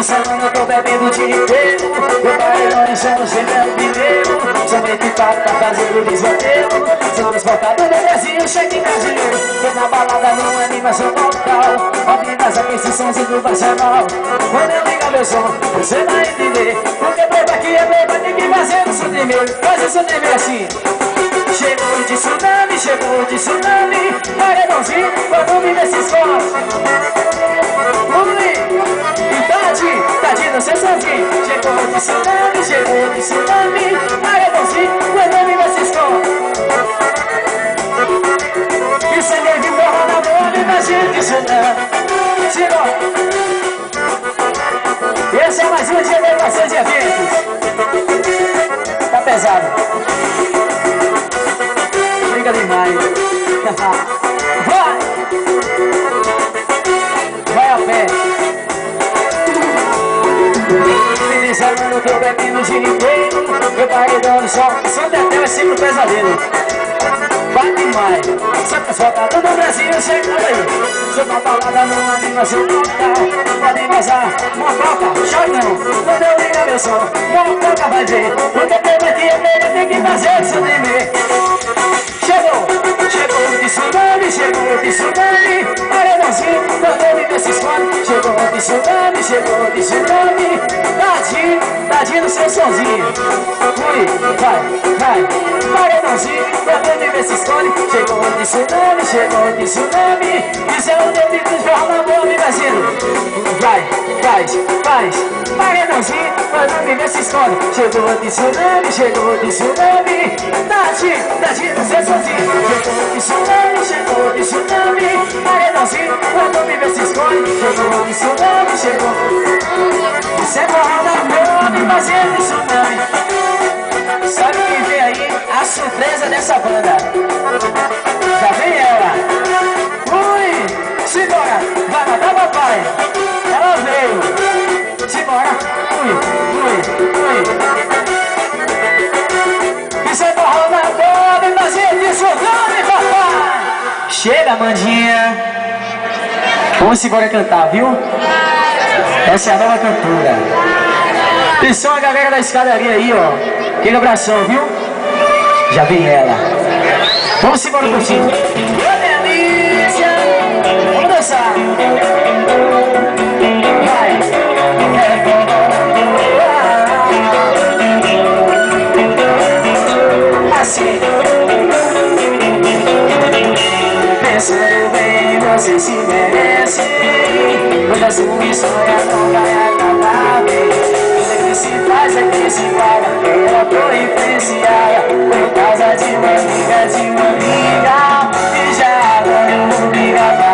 semana eu tô bebendo o dia inteiro. Meu paredão e chão sempre é o primeiro. Sou equipado pra fazer o desvaneio. Sou transportado do Brasil, chego em brasileiro. Tô na balada numa animação total. Ouvidas aqui esses sons internacional. Quando eu ligar meu som, você vai entender. Porque prova aqui é prova, tem que fazer o som tremer. Faz o som tremer assim. Chegou de tsunami, paredãozinho, vamos ver se esforça. Vamos ali, e tadinho, você sozinho. Chegou de tsunami, paredãozinho, vamos ver se esforça. E se alguém de forra na boa, imagina que tsunami. Chegou. Esse é mais um dia de emoções de eventos. Tá pesado. Demais. Vai a pé. Fim de semana eu tô bebendo o dia inteiro. Meu paredão no sol, som da tela é sempre um pesadelo. Vai demais. Só que só tá todo o Brasil chegando aí. Sou uma balada numa animação total. Pode vazar, mococa, chore não. Quando eu ligar meu som, mococa vai ver. Porque tem aqui a pena, tem que fazer o som tremer. Chegou de tsunami, paredãozinho, quando me vê se esconde. Chegou de tsunami, tadinho no seu sonzinho. Fui, vai, paredãozinho, quando me vê se esconde. Chegou de tsunami, isso é o teu pico de forma boa, me imagino. Vai, faz, paredãozinho, quando me vê se esconde. Chegou de tsunami, tadinho no seu sonzinho. Chegou de tsunami, paredãozinho, quando me vê se esconde. Chegou de tsunami, isso é forró da boa, me fazendo tsunami. Sabe quem vem aí? A surpresa dessa banda. Já vem ela. Ui, simbora, vai matar papai. Ela veio. Simbora, ui. Isso é forró da boa, me fazendo tsunami, papai. Chega, Mandinha. Vamos embora cantar, viu? Essa é a nova cantora. Atenção a galera da escadaria aí, ó. Aquele abração, viu? Já vem ela. Vamos embora curtindo. Delícia! Vamos dançar. Vai. Assim. Pensando bem, você se merece. Toda sua história não vai acabar bem. Tudo que se faz é que se paga. Ela foi influenciada por causa de uma amiga. E já agora eu vou me gravar.